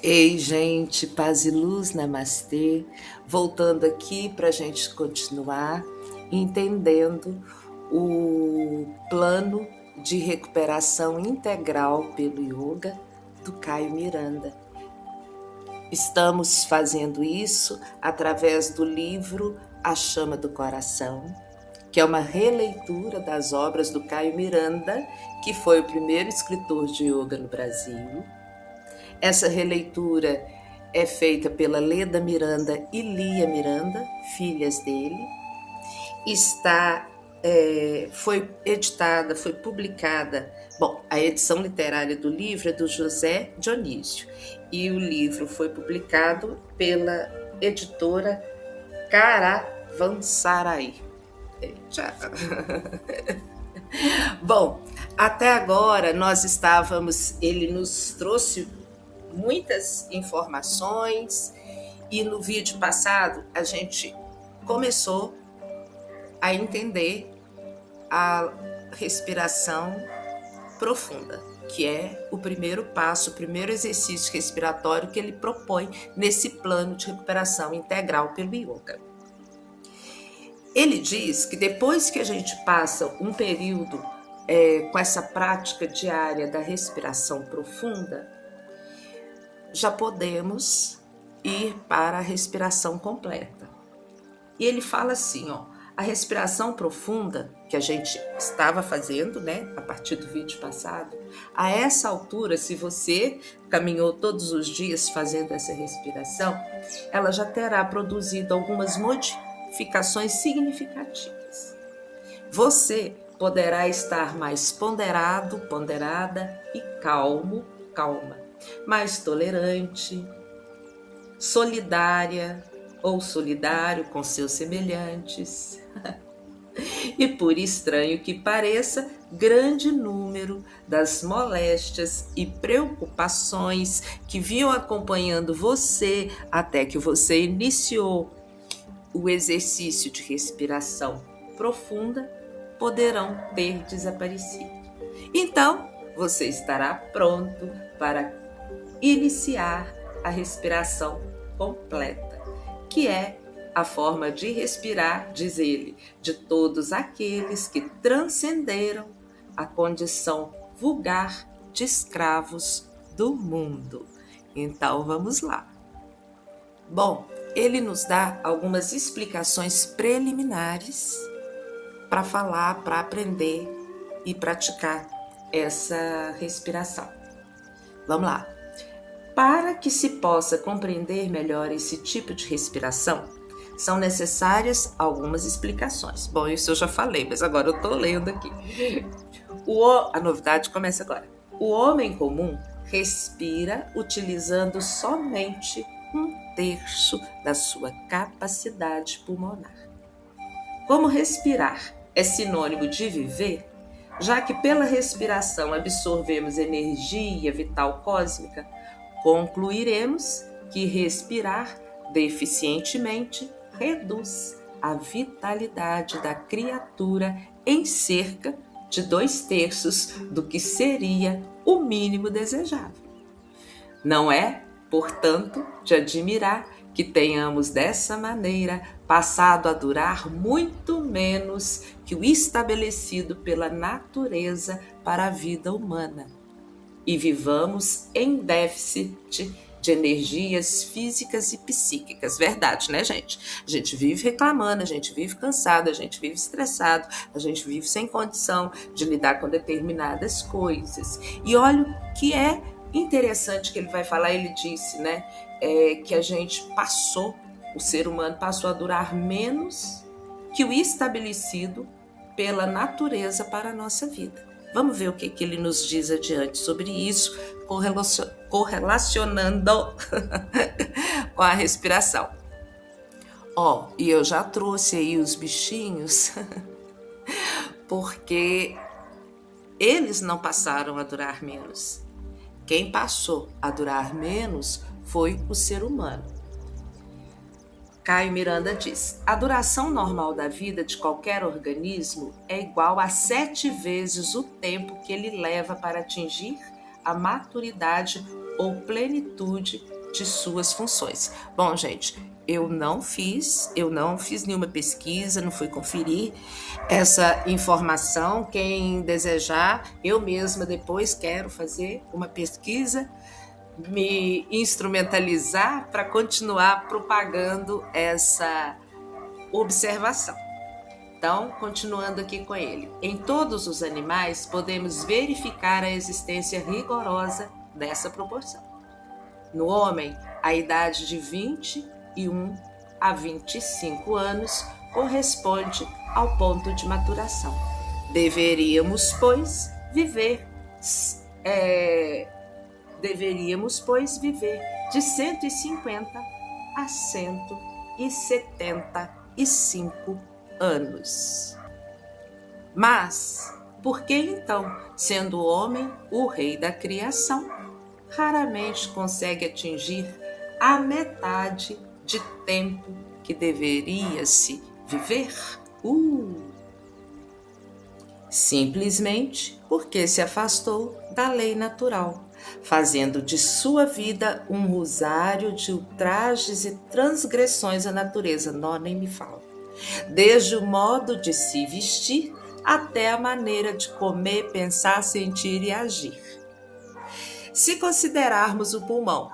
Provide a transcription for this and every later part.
Ei, gente, paz e luz, namastê. Voltando aqui para a gente continuar entendendo o plano de recuperação integral pelo yoga do Caio Miranda. Estamos fazendo isso através do livro A Chama do Coração, que é uma releitura das obras do Caio Miranda, que foi o primeiro escritor de yoga no Brasil. Essa releitura é feita pela Leda Miranda e Lia Miranda, filhas dele. Foi editada, foi publicada. Bom, a edição literária do livro é do José Dionísio e o livro foi publicado pela editora Caravansarai. Tchau. Bom, até agora ele nos trouxe muitas informações e no vídeo passado a gente começou a entender a respiração profunda, que é o primeiro passo, o primeiro exercício respiratório que ele propõe nesse plano de recuperação integral pelo yoga. Ele diz que depois que a gente passa um período com essa prática diária da respiração profunda, já podemos ir para a respiração completa. E ele fala assim, a respiração profunda que a gente estava fazendo, né, a partir do vídeo passado, a essa altura, se você caminhou todos os dias fazendo essa respiração, ela já terá produzido algumas modificações significativas. Você poderá estar mais ponderado, ponderada e calmo, calma, mais tolerante, solidária ou solidário com seus semelhantes. E por estranho que pareça, grande número das moléstias e preocupações que vinham acompanhando você até que você iniciou o exercício de respiração profunda poderão ter desaparecido. Então, você estará pronto para iniciar a respiração completa, que é a forma de respirar, diz ele, de todos aqueles que transcenderam a condição vulgar de escravos do mundo. Então, vamos lá. Bom, ele nos dá algumas explicações preliminares para falar, para aprender e praticar essa respiração. Vamos lá. Para que se possa compreender melhor esse tipo de respiração, são necessárias algumas explicações. Bom, isso eu já falei, mas agora eu estou lendo aqui. A novidade começa agora. O homem comum respira utilizando somente 1/3 da sua capacidade pulmonar. Como respirar é sinônimo de viver, já que pela respiração absorvemos energia vital cósmica, concluiremos que respirar deficientemente reduz a vitalidade da criatura em cerca de 2/3 do que seria o mínimo desejável. Não é, portanto, de admirar que tenhamos dessa maneira passado a durar muito menos que o estabelecido pela natureza para a vida humana e vivamos em déficit de energias físicas e psíquicas. Verdade, né, gente? A gente vive reclamando, a gente vive cansado, a gente vive estressado, a gente vive sem condição de lidar com determinadas coisas. E olha o que é interessante que ele vai falar, ele disse, né, que a gente o ser humano passou a durar menos que o estabelecido pela natureza para a nossa vida. Vamos ver o que ele nos diz adiante sobre isso, correlacionando com a respiração. E eu já trouxe aí os bichinhos, porque eles não passaram a durar menos. Quem passou a durar menos foi o ser humano. Caio Miranda diz: a duração normal da vida de qualquer organismo é igual a 7 vezes o tempo que ele leva para atingir a maturidade ou plenitude de suas funções. Bom, gente, eu não fiz nenhuma pesquisa, não fui conferir essa informação. Quem desejar, eu mesma depois quero fazer uma pesquisa, me instrumentalizar para continuar propagando essa observação. Então, continuando aqui com ele. Em todos os animais, podemos verificar a existência rigorosa dessa proporção. No homem, a idade de 21 a 25 anos corresponde ao ponto de maturação. Deveríamos, pois, viver de 150 a 175 anos. Mas, por que então, sendo o homem o rei da criação, raramente consegue atingir a metade de tempo que deveria-se viver? Simplesmente porque se afastou da lei natural, fazendo de sua vida um rosário de ultrajes e transgressões à natureza. Não, nem me fala. Desde o modo de se vestir até a maneira de comer, pensar, sentir e agir. Se considerarmos o pulmão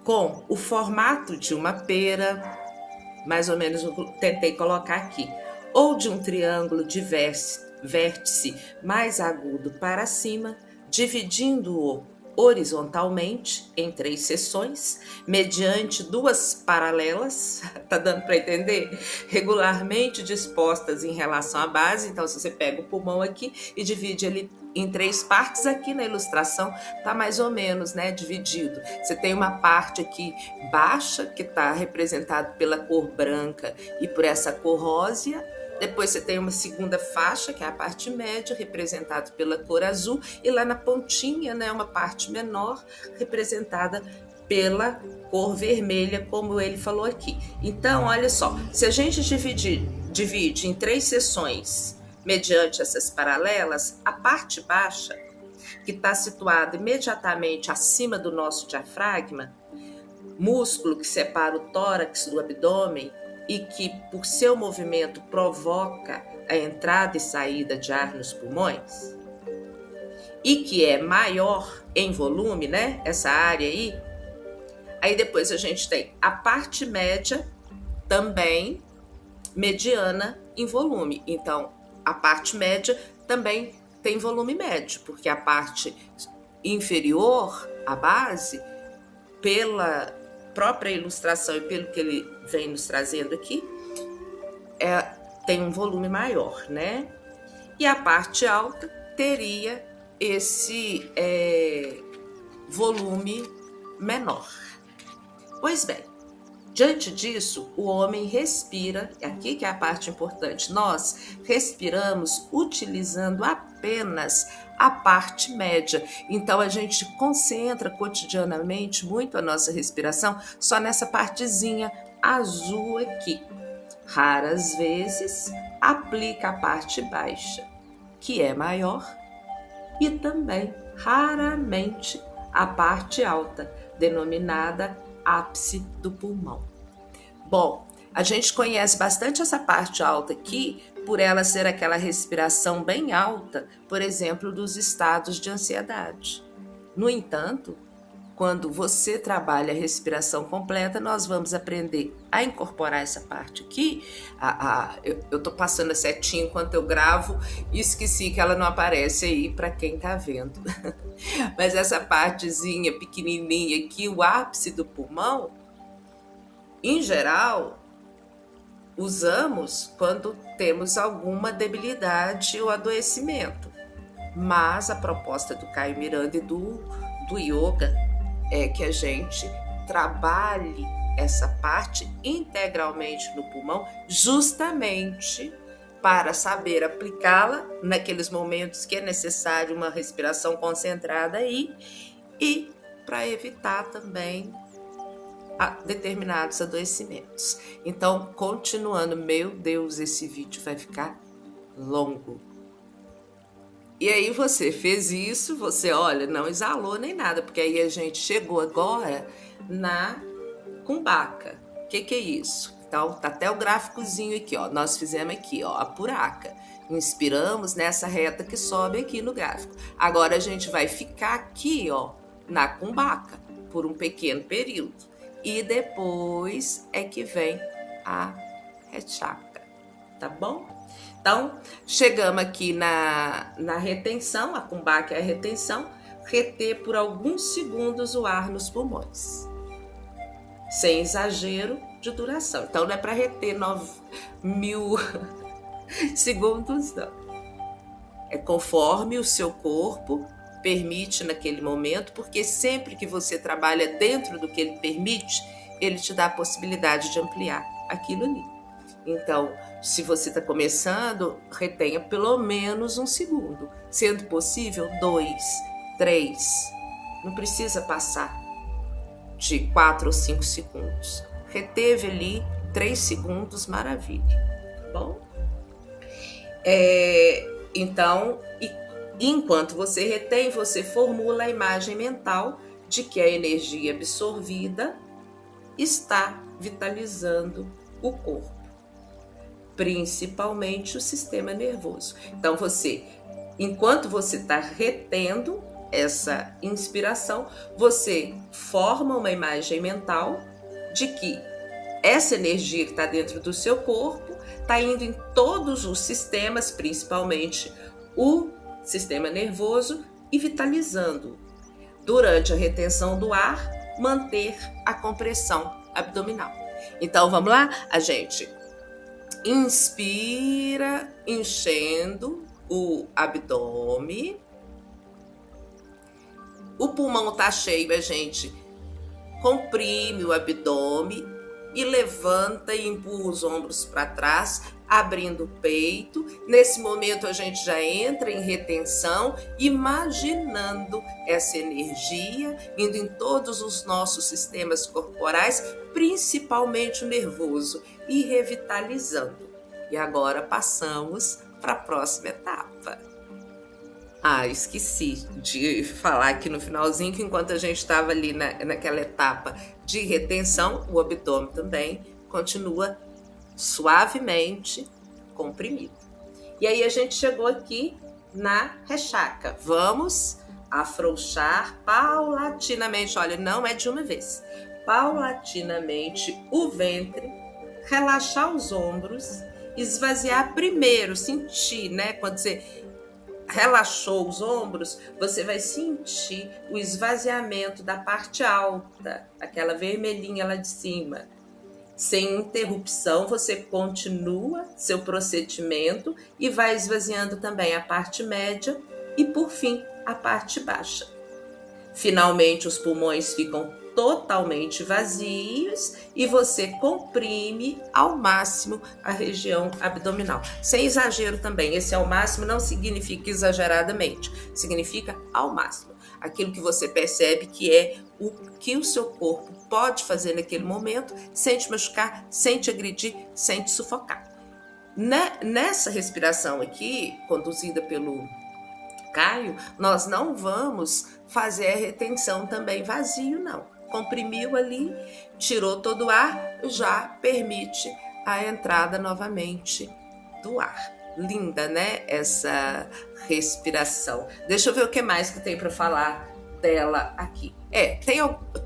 com o formato de uma pera, mais ou menos eu tentei colocar aqui, ou de um triângulo de vértice mais agudo para cima, dividindo-o horizontalmente em 3 seções, mediante 2 paralelas, tá dando para entender? Regularmente dispostas em relação à base. Então, se você pega o pulmão aqui e divide ele em 3 partes, aqui na ilustração tá mais ou menos, né, dividido. Você tem uma parte aqui baixa, que está representada pela cor branca e por essa cor rósea. Depois você tem uma segunda faixa, que é a parte média, representada pela cor azul, e lá na pontinha, né, uma parte menor, representada pela cor vermelha, como ele falou aqui. Então, olha só, se a gente divide em 3 seções, mediante essas paralelas, a parte baixa, que está situada imediatamente acima do nosso diafragma, músculo que separa o tórax do abdômen, e que, por seu movimento, provoca a entrada e saída de ar nos pulmões, e que é maior em volume, né? Essa área aí. Aí depois a gente tem a parte média, também mediana em volume. Então, a parte média também tem volume médio, porque a parte inferior, a base, pela própria ilustração e pelo que ele vem nos trazendo aqui, tem um volume maior, né? E a parte alta teria esse volume menor. Pois bem, diante disso, o homem respira, aqui que é a parte importante, nós respiramos utilizando apenas a parte média. Então, a gente concentra cotidianamente muito a nossa respiração só nessa partezinha azul aqui. Raras vezes aplica a parte baixa, que é maior, e também, raramente, a parte alta, denominada ápice do pulmão. Bom, a gente conhece bastante essa parte alta aqui por ela ser aquela respiração bem alta, por exemplo, dos estados de ansiedade. No entanto, quando você trabalha a respiração completa, nós vamos aprender a incorporar essa parte aqui. Eu tô passando a setinha enquanto eu gravo e esqueci que ela não aparece aí para quem tá vendo. Mas essa partezinha pequenininha aqui, o ápice do pulmão, em geral, usamos quando temos alguma debilidade ou adoecimento. Mas a proposta do Caio Miranda e do yoga é que a gente trabalhe essa parte integralmente no pulmão, justamente para saber aplicá-la naqueles momentos que é necessário uma respiração concentrada aí, e para evitar também determinados adoecimentos. Então, continuando, meu Deus, esse vídeo vai ficar longo. E aí você fez isso, você, olha, não exalou nem nada, porque aí a gente chegou agora na cumbaca. O que é isso? Então, tá até o gráficozinho aqui, ó. Nós fizemos aqui, ó, a puraca. Inspiramos nessa reta que sobe aqui no gráfico. Agora a gente vai ficar aqui, ó, na cumbaca, por um pequeno período. E depois é que vem a rechaca, tá bom? Então, chegamos aqui na retenção, a cumbaca é a retenção, reter por alguns segundos o ar nos pulmões, sem exagero de duração. Então, não é para reter 9.000 segundos, não. É conforme o seu corpo permite naquele momento, porque sempre que você trabalha dentro do que ele permite, ele te dá a possibilidade de ampliar aquilo ali. Então, se você está começando, retenha pelo menos 1 segundo. Sendo possível, 2, 3. Não precisa passar de 4 ou 5 segundos. Reteve ali 3 segundos, maravilha. Tá bom? Então, enquanto você retém, você formula a imagem mental de que a energia absorvida está vitalizando o corpo, principalmente o sistema nervoso. Então, enquanto você está retendo essa inspiração, você forma uma imagem mental de que essa energia que está dentro do seu corpo está indo em todos os sistemas, principalmente o sistema nervoso, e vitalizando. Durante a retenção do ar, manter a compressão abdominal. Então, vamos lá? A gente inspira, enchendo o abdômen. O pulmão está cheio, a gente comprime o abdômen e levanta e empurra os ombros para trás, abrindo o peito. Nesse momento a gente já entra em retenção, imaginando essa energia indo em todos os nossos sistemas corporais, principalmente o nervoso, e revitalizando. E agora passamos para a próxima etapa. Esqueci de falar aqui no finalzinho que enquanto a gente estava ali naquela etapa de retenção, o abdômen também continua suavemente comprimido. E aí a gente chegou aqui na rechaca. Vamos afrouxar paulatinamente, olha, não é de uma vez, paulatinamente o ventre, relaxar os ombros, esvaziar primeiro, sentir, né? Quando você relaxou os ombros, você vai sentir o esvaziamento da parte alta, aquela vermelhinha lá de cima. Sem interrupção, você continua seu procedimento e vai esvaziando também a parte média e, por fim, a parte baixa. Finalmente, os pulmões ficam totalmente vazios e você comprime ao máximo a região abdominal. Sem exagero também, esse ao máximo não significa exageradamente, significa ao máximo. Aquilo que você percebe que é o que o seu corpo pode fazer naquele momento, sem te machucar, sem te agredir, sem te sufocar. Nessa respiração aqui, conduzida pelo Caio, nós não vamos fazer a retenção também vazio, não. Comprimiu ali, tirou todo o ar, já permite a entrada novamente do ar. Linda, né? Essa respiração. Deixa eu ver o que mais que tem para falar dela aqui.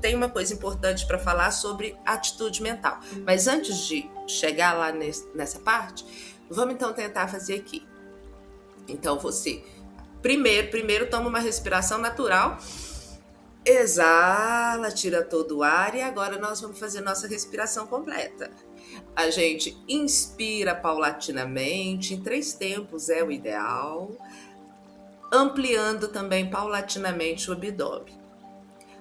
Tem uma coisa importante para falar sobre atitude mental. Mas antes de chegar lá nessa parte, vamos então tentar fazer aqui. Então você primeiro toma uma respiração natural, exala, tira todo o ar e agora nós vamos fazer nossa respiração completa. A gente inspira paulatinamente, em 3 tempos é o ideal, ampliando também paulatinamente o abdômen.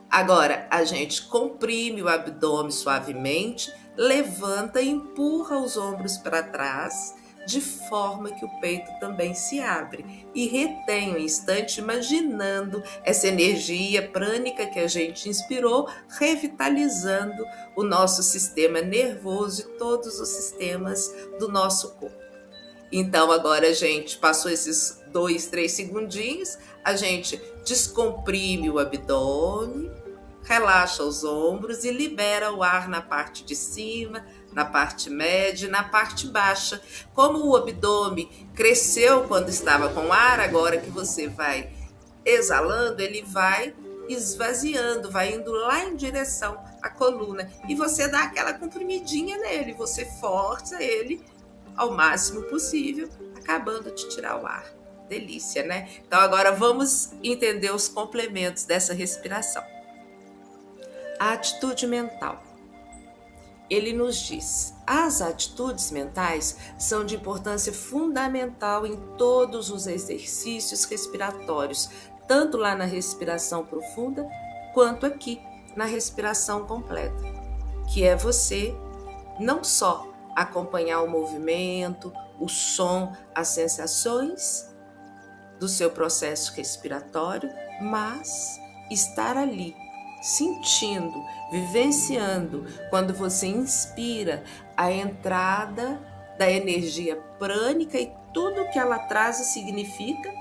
Agora a gente comprime o abdômen suavemente, levanta e empurra os ombros para trás, de forma que o peito também se abre e retém um instante, imaginando essa energia prânica que a gente inspirou, revitalizando o nosso sistema nervoso e todos os sistemas do nosso corpo. Então agora a gente passou esses 2, 3 segundinhos, a gente descomprime o abdômen, relaxa os ombros e libera o ar na parte de cima, na parte média e na parte baixa. Como o abdômen cresceu quando estava com ar, agora que você vai exalando, ele vai esvaziando, vai indo lá em direção à coluna. E você dá aquela comprimidinha nele, você força ele ao máximo possível, acabando de tirar o ar. Delícia, né? Então agora vamos entender os complementos dessa respiração. A atitude mental. Ele nos diz: as atitudes mentais são de importância fundamental em todos os exercícios respiratórios, tanto lá na respiração profunda, quanto aqui na respiração completa, que é você não só acompanhar o movimento, o som, as sensações do seu processo respiratório, mas estar ali, sentindo, vivenciando, quando você inspira, a entrada da energia prânica e tudo que ela traz e significa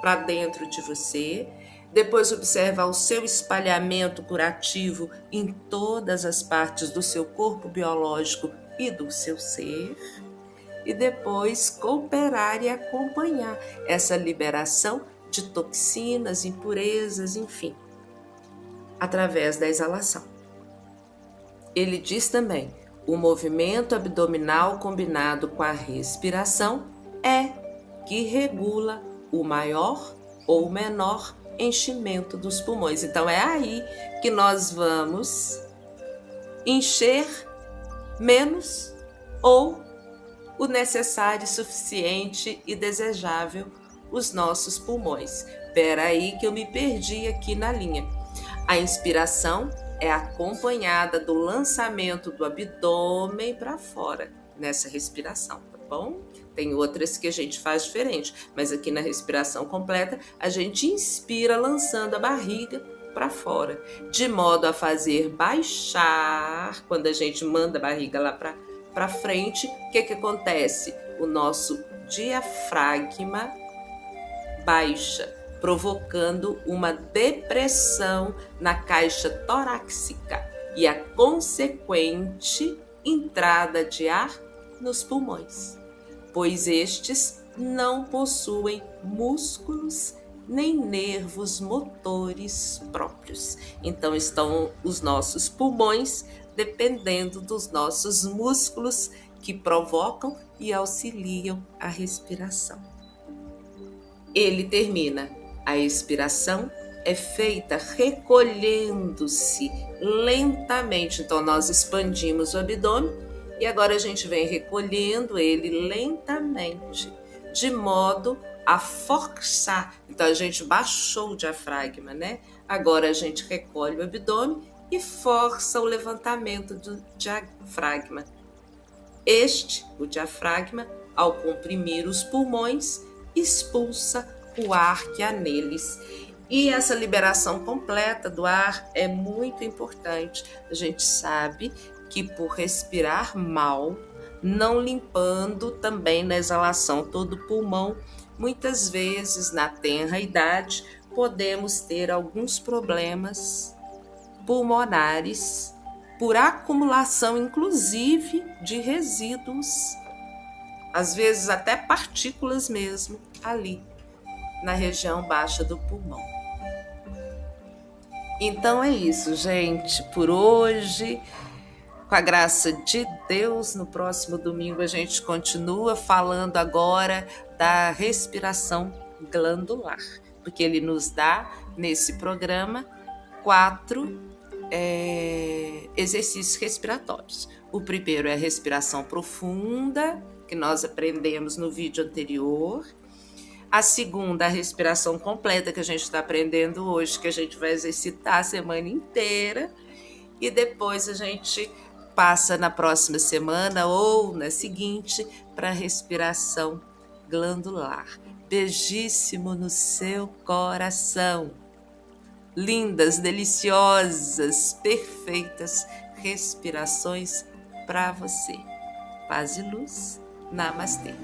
para dentro de você. Depois observa o seu espalhamento curativo em todas as partes do seu corpo biológico e do seu ser. E depois cooperar e acompanhar essa liberação de toxinas, impurezas, enfim, através da exalação. Ele diz também: o movimento abdominal combinado com a respiração é que regula o maior ou menor enchimento dos pulmões. Então é aí que nós vamos encher menos ou o necessário, suficiente e desejável os nossos pulmões. Espera aí que eu me perdi aqui na linha. A inspiração é acompanhada do lançamento do abdômen para fora nessa respiração, tá bom? Tem outras que a gente faz diferente, mas aqui na respiração completa a gente inspira lançando a barriga para fora, de modo a fazer baixar. Quando a gente manda a barriga lá para frente, o que acontece? O nosso diafragma baixa, provocando uma depressão na caixa torácica e a consequente entrada de ar nos pulmões, pois estes não possuem músculos nem nervos motores próprios. Então estão os nossos pulmões dependendo dos nossos músculos que provocam e auxiliam a respiração. Ele termina: a expiração é feita recolhendo-se lentamente. Então nós expandimos o abdômen e agora a gente vem recolhendo ele lentamente, de modo a forçar. Então a gente baixou o diafragma, né? Agora a gente recolhe o abdômen e força o levantamento do diafragma. O diafragma, ao comprimir os pulmões, expulsa o ar que há neles. E essa liberação completa do ar é muito importante. A gente sabe que por respirar mal, não limpando também na exalação todo o pulmão, muitas vezes na tenra idade podemos ter alguns problemas pulmonares por acumulação, inclusive, de resíduos, às vezes até partículas mesmo, ali na região baixa do pulmão. Então é isso, gente, por hoje. Com a graça de Deus, no próximo domingo a gente continua falando agora da respiração glandular, porque ele nos dá, nesse programa, 4 exercícios respiratórios. O primeiro é a respiração profunda, que nós aprendemos no vídeo anterior. A segunda, a respiração completa, que a gente está aprendendo hoje, que a gente vai exercitar a semana inteira. E depois a gente passa na próxima semana ou na seguinte para a respiração glandular. Beijíssimo no seu coração. Lindas, deliciosas, perfeitas respirações para você. Paz e luz. Namastê.